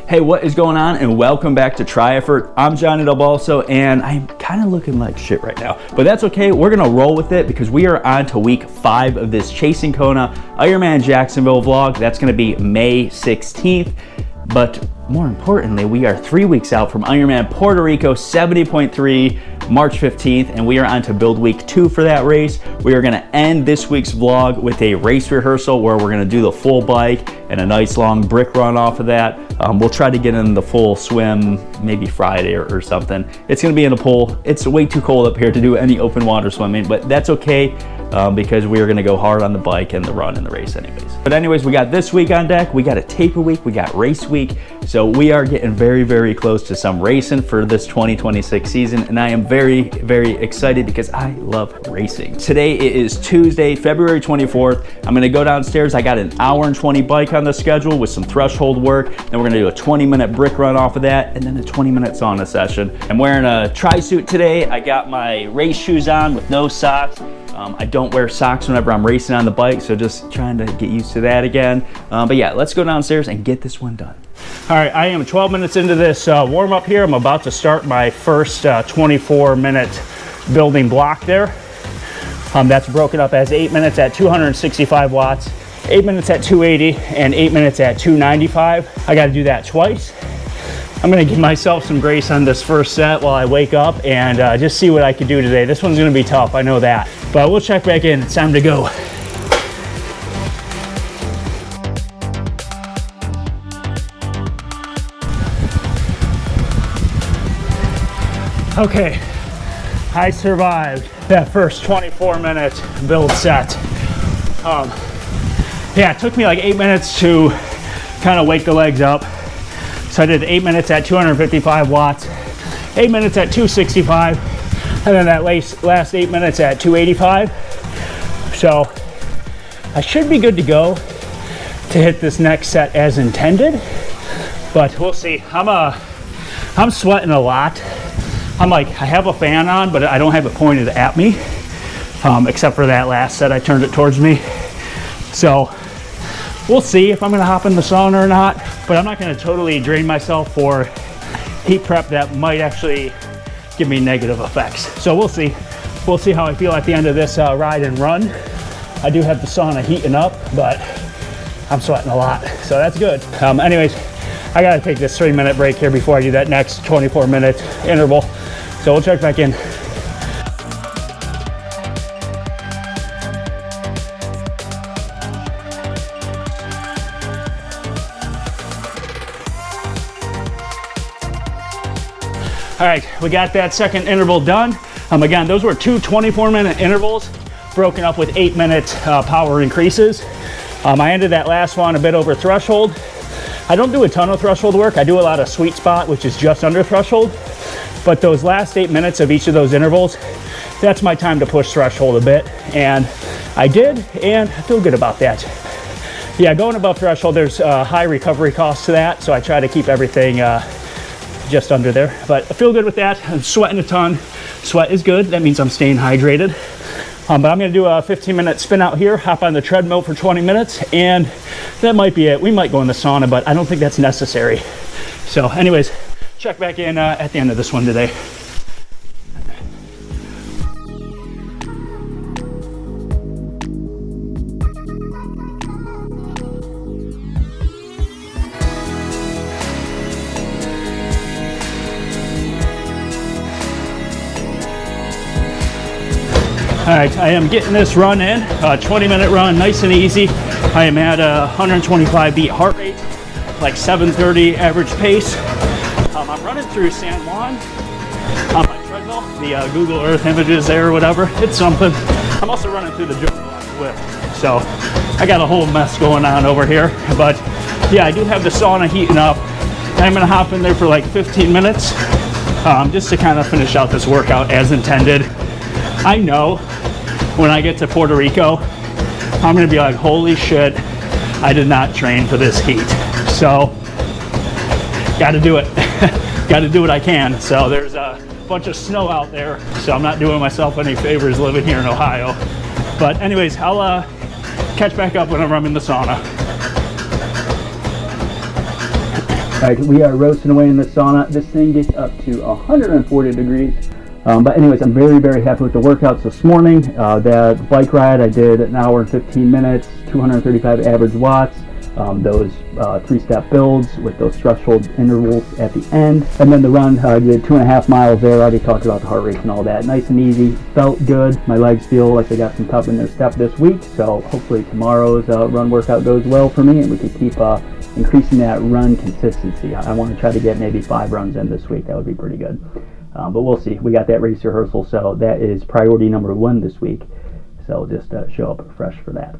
Hey, what is going on? And welcome back to Tri-Effort. I'm Johnny Del Balso, and I'm kind of looking like shit right now, but that's okay. We're gonna roll with it because we are on to week 5 of this Chasing Kona Ironman Jacksonville vlog. That's gonna be May 16th. But more importantly, we are 3 weeks out from Ironman Puerto Rico 70.3, March 15th, and we are on to build week 2 for that race. We are gonna end this week's vlog with a race rehearsal where we're gonna do the full bike and a nice long brick run off of that. We'll try to get in the full swim maybe Friday or something. It's gonna be in a pool. It's way too cold up here to do any open water swimming, but that's okay because we are gonna go hard on the bike and the run and the race anyways. But anyways, we got this week on deck. We got a taper week, we got race week. So we are getting very, very close to some racing for this 2026 season. And I am very, very excited because I love racing. Today it is Tuesday, February 24th. I'm gonna go downstairs. I got an hour and 20 bike on the schedule with some threshold work. Then we're gonna do a 20-minute brick run off of that and then a 20-minute sauna session. I'm wearing a tri-suit today. I got my race shoes on with no socks. I don't wear socks whenever I'm racing on the bike, so just trying to get used to that again. But yeah, let's go downstairs and get this one done. All right, I am 12 minutes into this warm up here. I'm about to start my first 24-minute building block there. That's broken up as 8 minutes at 265 watts, 8 minutes at 280, and 8 minutes at 295. I got to do that twice. I'm gonna give myself some grace on this first set while I wake up and just see what I can do today. This one's gonna be tough, I know that. But we'll check back in, it's time to go. Okay, I survived that first 24-minute build set. Yeah, it took me like 8 minutes to kind of wake the legs up. So I did 8 minutes at 255 watts, 8 minutes at 265, and then that last 8 minutes at 285. So I should be good to go to hit this next set as intended, but we'll see. I'm sweating a lot. I'm like, I have a fan on, but I don't have it pointed at me, except for that last set, I turned it towards me. So we'll see if I'm gonna hop in the sauna or not, but I'm not gonna totally drain myself for heat prep that might actually give me negative effects. So we'll see. We'll see how I feel at the end of this ride and run. I do have the sauna heating up, but I'm sweating a lot, so that's good. Anyways, I gotta take this 3-minute break here before I do that next 24-minute interval. So we'll check back in. All right, we got that second interval done. Again, those were two 24-minute intervals broken up with 8-minute power increases. I ended that last one a bit over threshold. I don't do a ton of threshold work. I do a lot of sweet spot, which is just under threshold. But those last 8 minutes of each of those intervals, that's my time to push threshold a bit. And I did, and I feel good about that. Yeah, going above threshold, there's high recovery costs to that. So I try to keep everything just under there, but I feel good with that. I'm sweating a ton. Sweat is good. That means I'm staying hydrated. But I'm gonna do a 15-minute spin out here, hop on the treadmill for 20 minutes, and that might be it. We might go in the sauna, but I don't think that's necessary. So anyways, check back in at the end of this one today. All right, I am getting this run in, a 20-minute run, nice and easy. I am at a 125 beat heart rate, like 730 average pace. I'm running through San Juan on my treadmill, the Google Earth images there or whatever. It's something. I'm also running through the jungle on Zwift. So I got a whole mess going on over here. But yeah, I do have the sauna heating up. I'm gonna hop in there for like 15 minutes just to kind of finish out this workout as intended. I know when I get to Puerto Rico, I'm gonna be like, holy shit, I did not train for this heat. So, gotta do it. Gotta do what I can. So there's a bunch of snow out there, so I'm not doing myself any favors living here in Ohio. But anyways, I'll catch back up whenever I'm in the sauna. All right, we are roasting away in the sauna. This thing gets up to 140 degrees. But anyways, I'm very, very happy with the workouts this morning. That bike ride, I did an hour and 15 minutes, 235 average watts. Those 3-step builds with those threshold intervals at the end. And then the run, I did 2.5 miles there. I already talked about the heart rate and all that. Nice and easy. Felt good. My legs feel like they got some pep in their step this week. So hopefully tomorrow's run workout goes well for me and we can keep increasing that run consistency. I want to try to get maybe 5 runs in this week. That would be pretty good. But we'll see. We got that race rehearsal, so that is priority number 1 this week. So just show up fresh for that.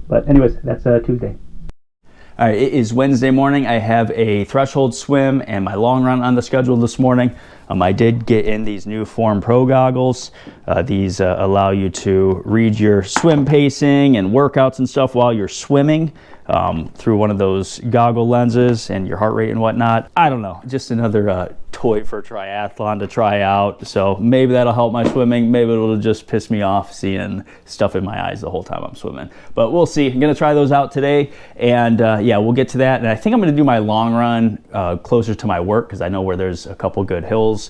But anyways, that's Tuesday. All right, it is Wednesday morning. I have a threshold swim and my long run on the schedule this morning. I did get in these new Form Pro goggles. These allow you to read your swim pacing and workouts and stuff while you're swimming through one of those goggle lenses and your heart rate and whatnot. I don't know, just another toy for triathlon to try out. So maybe that'll help my swimming. Maybe it'll just piss me off seeing stuff in my eyes the whole time I'm swimming. But we'll see. I'm gonna try those out today, and yeah, we'll get to that. And I think I'm gonna do my long run closer to my work because I know where there's a couple good hills.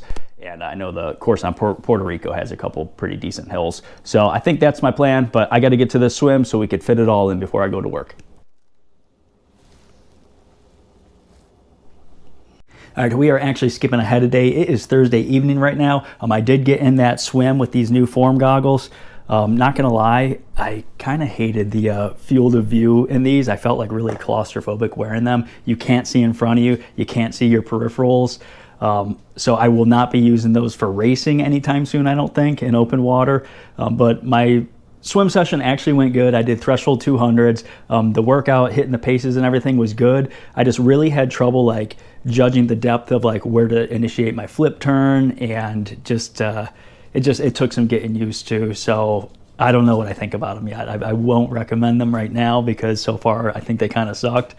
And I know the course on Puerto Rico has a couple pretty decent hills. So I think that's my plan, but I got to get to this swim so we could fit it all in before I go to work. All right, we are actually skipping ahead a day. It is Thursday evening right now. I did get in that swim with these new Form goggles. Not gonna lie, I kind of hated the field of view in these. I felt like really claustrophobic wearing them. You can't see in front of you. You can't see your peripherals. So I will not be using those for racing anytime soon, I don't think, in open water. But my swim session actually went good. I did threshold 200s. The workout, hitting the paces and everything was good. I just really had trouble like judging the depth of like where to initiate my flip turn, and it took some getting used to. So I don't know what I think about them yet. I won't recommend them right now because so far I think they kind of sucked.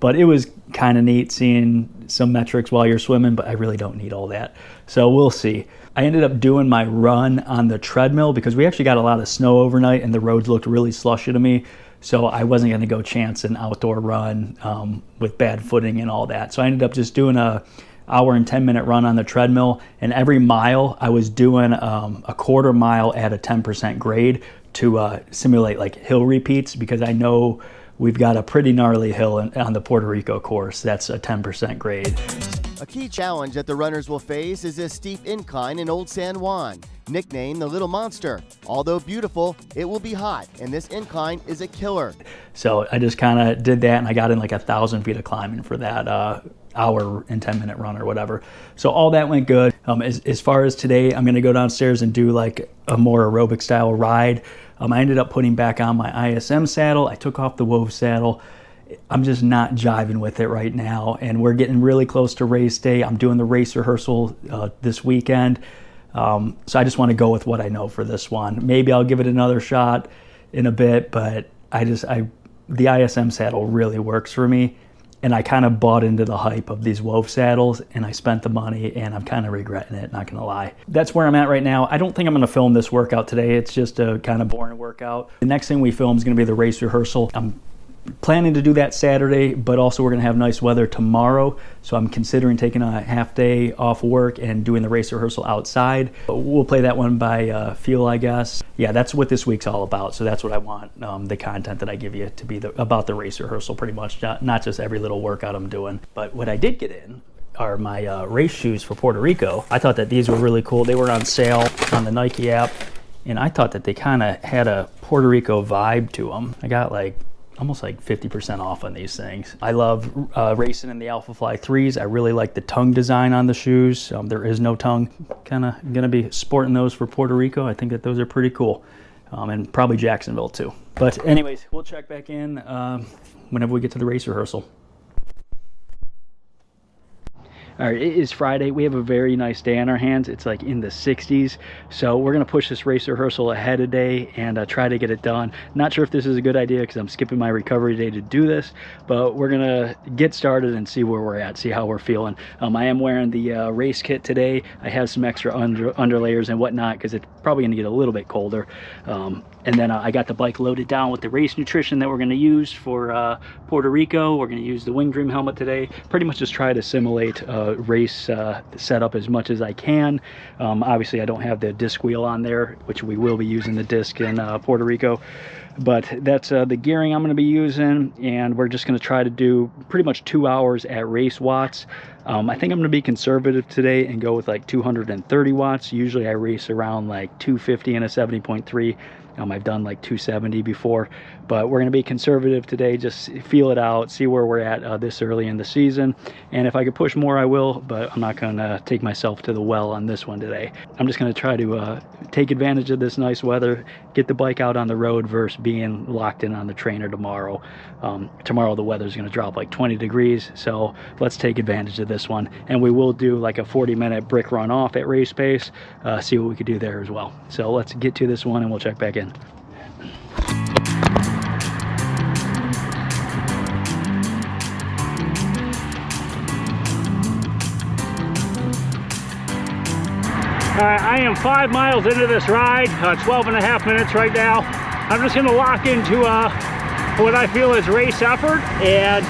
But it was kind of neat seeing some metrics while you're swimming, but I really don't need all that. So we'll see. I ended up doing my run on the treadmill because we actually got a lot of snow overnight and the roads looked really slushy to me. So I wasn't going to go chance an outdoor run with bad footing and all that. So I ended up just doing a hour and 10 minute run on the treadmill. And every mile I was doing a quarter mile at a 10% grade to simulate like hill repeats, because I know we've got a pretty gnarly hill on the Puerto Rico course that's a 10% grade. A key challenge that the runners will face is a steep incline in Old San Juan, nicknamed the Little Monster. Although beautiful, it will be hot, and this incline is a killer. So I just kind of did that, and I got in like 1,000 feet of climbing for that hour and 10 minute run or whatever. So all that went good. As far as today, I'm going to go downstairs and do like a more aerobic style ride. I ended up putting back on my ISM saddle. I took off the Wove saddle. I'm just not jiving with it right now, and we're getting really close to race day. I'm doing the race rehearsal this weekend, so I just want to go with what I know for this one. Maybe I'll give it another shot in a bit, but the ISM saddle really works for me, and I kind of bought into the hype of these Wove saddles, and I spent the money, and I'm kind of regretting it, not gonna lie. That's where I'm at right now. I don't think I'm gonna film this workout today. It's just a kind of boring workout. The next thing we film is gonna be the race rehearsal. I'm planning to do that Saturday, but also we're gonna have nice weather tomorrow, so I'm considering taking a half day off work and doing the race rehearsal outside. But we'll play that one by feel, I guess. Yeah, that's what this week's all about, so that's what I want the content that I give you to be about the race rehearsal, pretty much, not just every little workout I'm doing. But what I did get in are my race shoes for Puerto Rico. I thought that these were really cool. They were on sale on the Nike app, and I thought that they kind of had a Puerto Rico vibe to them. I got like almost like 50% off on these things. I love racing in the Alphafly 3s. I really like the tongue design on the shoes. There is no tongue. Kind of gonna be sporting those for Puerto Rico. I think that those are pretty cool. And probably Jacksonville too. But anyways, we'll check back in whenever we get to the race rehearsal. All right, it is Friday. We have a very nice day on our hands. It's like in the 60s. So we're gonna push this race rehearsal ahead a day and try to get it done. Not sure if this is a good idea because I'm skipping my recovery day to do this, but we're gonna get started and see where we're at, see how we're feeling. I am wearing the race kit today. I have some extra underlayers and whatnot because it's probably gonna get a little bit colder. And then I got the bike loaded down with the race nutrition that we're going to use for Puerto Rico. We're going to use the Wing Dream helmet today. Pretty much just try to simulate race setup as much as I can. Obviously, I don't have the disc wheel on there, which we will be using the disc in Puerto Rico. But that's the gearing I'm going to be using, and we're just going to try to do pretty much 2 hours at race watts. I think I'm going to be conservative today and go with like 230 watts. Usually I race around like 250 and a 70.3. I've done like 270 before, but we're going to be conservative today, just feel it out, see where we're at this early in the season. And if I could push more, I will, but I'm not going to take myself to the well on this one today. I'm just going to try to take advantage of this nice weather, get the bike out on the road versus being locked in on the trainer tomorrow. Tomorrow the weather's going to drop like 20 degrees, so let's take advantage of this one. And we will do like a 40-minute brick run off at race pace, see what we could do there as well. So let's get to this one and we'll check back in. All right, I am 5 miles into this ride, 12 and a half minutes right now. I'm just gonna lock into what I feel is race effort and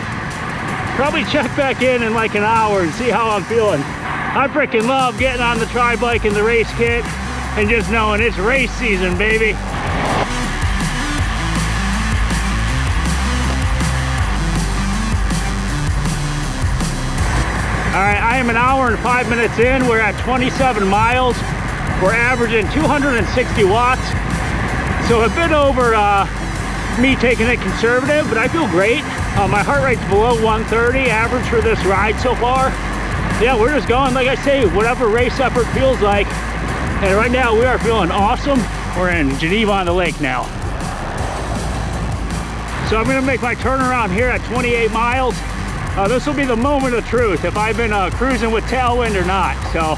probably check back in like an hour and see how I'm feeling. I freaking love getting on the tri bike in the race kit and just knowing it's race season, baby. All right, I am an hour and 5 minutes in. We're at 27 miles. We're averaging 260 watts. So a bit over me taking it conservative, but I feel great. My heart rate's below 130 average for this ride so far. Yeah, we're just going, like I say, whatever race effort feels like. And right now we are feeling awesome. We're in Geneva on the Lake now. So I'm gonna make my turnaround here at 28 miles. This will be the moment of truth if I've been cruising with tailwind or not. So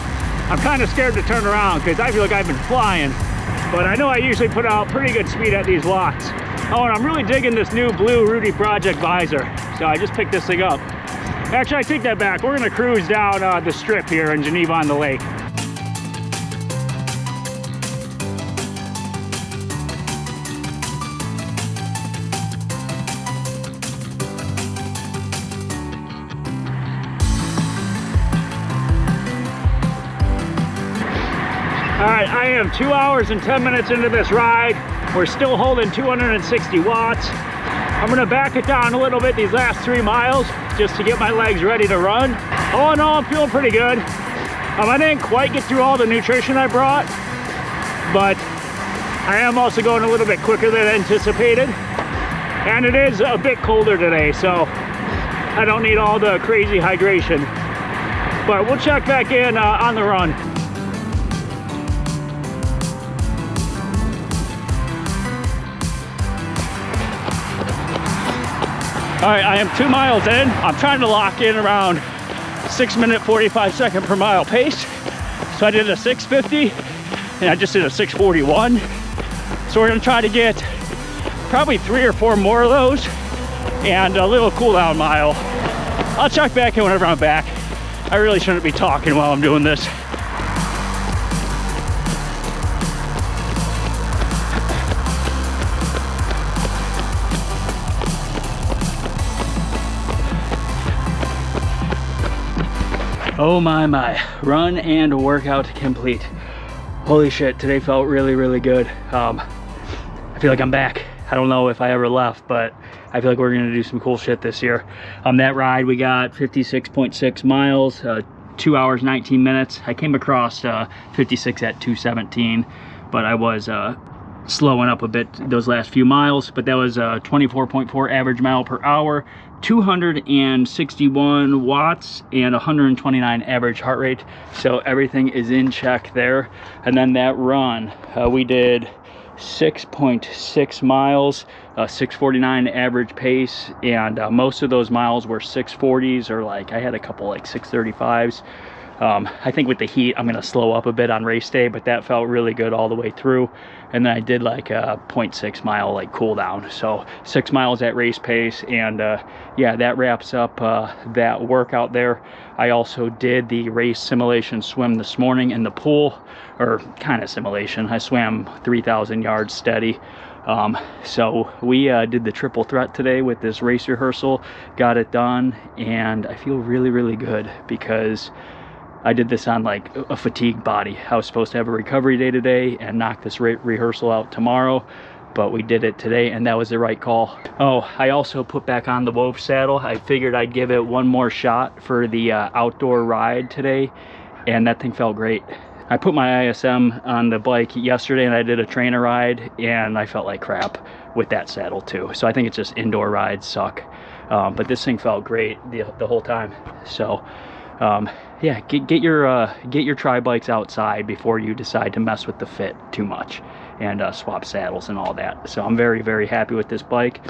I'm kind of scared to turn around because I feel like I've been flying, but I know I usually put out pretty good speed at these watts. Oh, and I'm really digging this new blue Rudy Project visor. So I just picked this thing up. Actually, I take that back. We're gonna cruise down the strip here in Geneva on the Lake. All right, I am 2 hours and 10 minutes into this ride. We're still holding 260 watts. I'm gonna back it down a little bit these last 3 miles just to get my legs ready to run. All in all, I'm feeling pretty good. I didn't quite get through all the nutrition I brought, but I am also going a little bit quicker than anticipated. And it is a bit colder today, so I don't need all the crazy hydration. But we'll check back in on the run. All right, I am 2 miles in. I'm trying to lock in around 6-minute 45-second per mile pace. So I did a 650 and I just did a 641. So we're gonna try to get probably 3 or 4 more of those and a little cool down mile. I'll check back in whenever I'm back. I really shouldn't be talking while I'm doing this. Oh my, run and workout complete. Holy shit, today felt really, really good. I feel like I'm back. I don't know if I ever left, but I feel like we're gonna do some cool shit this year. That ride, we got 56.6 miles, 2 hours, 19 minutes. I came across 56 at 217, but I was slowing up a bit those last few miles, but that was 24.4 average mile per hour, 261 watts and 129 average heart rate. So everything is in check there. And then that run, we did 6.6 miles, 649 average pace, and most of those miles were 640s, or like I had a couple like 635s. I think with the heat I'm gonna slow up a bit on race day, but that felt really good all the way through. And then I did like a 0.6 mile like cool down, so 6 miles at race pace. And yeah, that wraps up that workout there. I also did the race simulation swim this morning in the pool, or kind of simulation. I swam 3,000 yards steady. So we did the triple threat today with this race rehearsal, got it done, and I feel really, really good because I did this on like a fatigued body. I was supposed to have a recovery day today and knock this rehearsal out tomorrow, but we did it today and that was the right call. Oh, I also put back on the Wove saddle. I figured I'd give it one more shot for the outdoor ride today, and that thing felt great. I put my ISM on the bike yesterday and I did a trainer ride and I felt like crap with that saddle too. So I think it's just indoor rides suck. But this thing felt great the whole time. So yeah, get your tri bikes outside before you decide to mess with the fit too much and swap saddles and all that. So I'm very, very happy with this bike.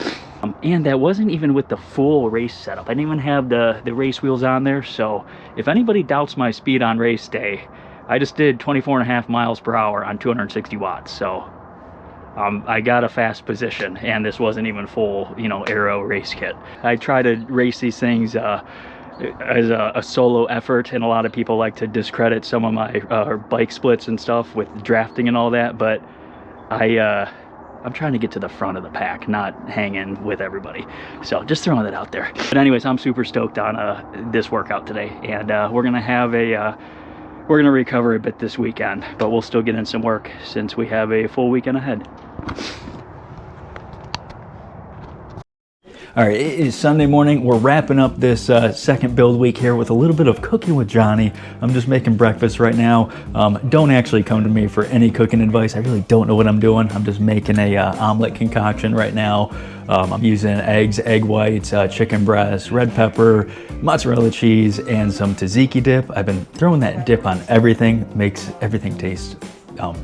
And that wasn't even with the full race setup. I didn't even have the race wheels on there. So if anybody doubts my speed on race day, I just did 24.5 miles per hour on 260 watts. So I got a fast position, and this wasn't even full, you know, aero race kit. I try to race these things as a solo effort, and a lot of people like to discredit some of my bike splits and stuff with drafting and all that, but I'm trying to get to the front of the pack, not hanging with everybody. So just throwing that out there. But anyways, I'm super stoked on this workout today, and we're gonna recover a bit this weekend, but we'll still get in some work since we have a full weekend ahead. All right, it is Sunday morning. We're wrapping up this second build week here with a little bit of cooking with Johnny. I'm just making breakfast right now. Don't actually come to me for any cooking advice. I really don't know what I'm doing. I'm just making a omelet concoction right now. I'm using eggs, egg whites, chicken breast, red pepper, mozzarella cheese, and some tzatziki dip. I've been throwing that dip on everything. Makes everything taste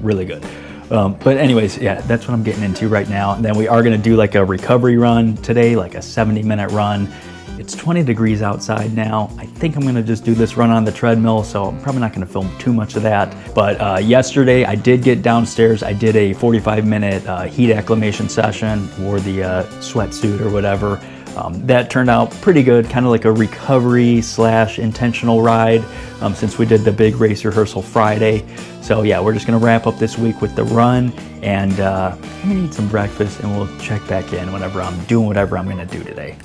really good. But anyways, yeah, that's what I'm getting into right now. And then we are gonna do like a recovery run today, like a 70-minute run. It's 20 degrees outside now. I think I'm gonna just do this run on the treadmill, so I'm probably not gonna film too much of that. But yesterday I did get downstairs. I did a 45-minute heat acclimation session, wore the sweatsuit or whatever. That turned out pretty good, kind of like a recovery / intentional ride since we did the big race rehearsal Friday. So yeah, we're just gonna wrap up this week with the run, and I'm gonna eat some breakfast and we'll check back in whenever I'm doing whatever I'm gonna do today.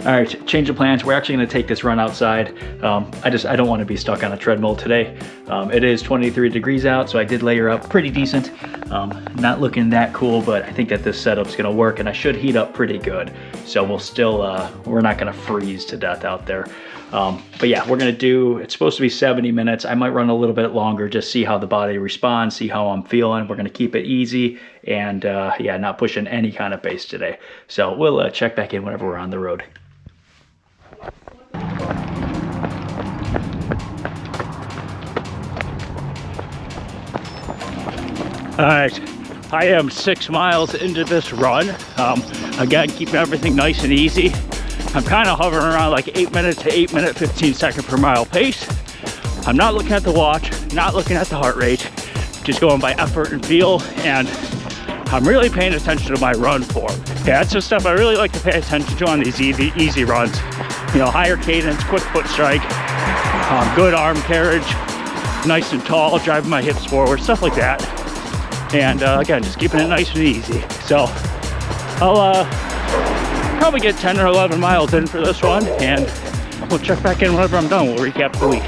All right, change of plans. We're actually gonna take this run outside. I don't wanna be stuck on a treadmill today. It is 23 degrees out, so I did layer up pretty decent. Not looking that cool, but I think that this setup's gonna work, and I should heat up pretty good. So we'll still, we're not gonna freeze to death out there. But yeah, we're gonna do, it's supposed to be 70 minutes. I might run a little bit longer, just see how the body responds, see how I'm feeling. We're gonna keep it easy and yeah, not pushing any kind of pace today. So we'll check back in whenever we're on the road. All right, I am 6 miles into this run. Again, keeping everything nice and easy. I'm kind of hovering around like 8 minute to 8 minute 15 second per mile pace. I'm not looking at the watch, not looking at the heart rate, just going by effort and feel, and I'm really paying attention to my run form. Yeah, that's the stuff I really like to pay attention to on these easy runs. You know, higher cadence, quick foot strike, good arm carriage, nice and tall, driving my hips forward, stuff like that. And again, just keeping it nice and easy. So I'll probably get 10 or 11 miles in for this one, and we'll check back in whenever I'm done. We'll recap the week.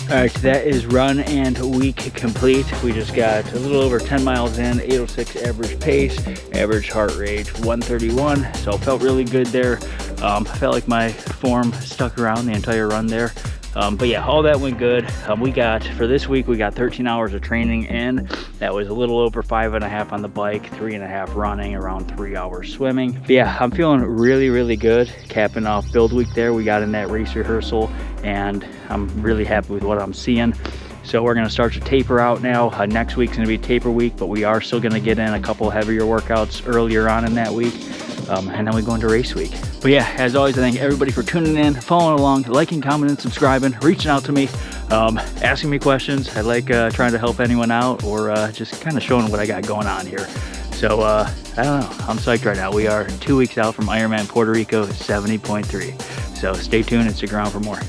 All right, that is run and week complete. We just got a little over 10 miles in, 806 average pace, average heart rate 131. So felt really good there. I felt like my form stuck around the entire run there. But yeah, all that went good. For this week, we got 13 hours of training in. That was a little over 5.5 on the bike, 3.5 running, around 3 hours swimming. But yeah, I'm feeling really, really good. Capping off build week there, we got in that race rehearsal, and I'm really happy with what I'm seeing. So we're gonna start to taper out now. Next week's gonna be taper week, but we are still gonna get in a couple heavier workouts earlier on in that week. And then we go into race week. But yeah, as always, I thank everybody for tuning in, following along, liking, commenting, subscribing, reaching out to me, asking me questions. I like trying to help anyone out, or just kind of showing what I got going on here. So I don't know, I'm psyched right now. We are 2 weeks out from Ironman Puerto Rico 70.3. So stay tuned and stick around for more.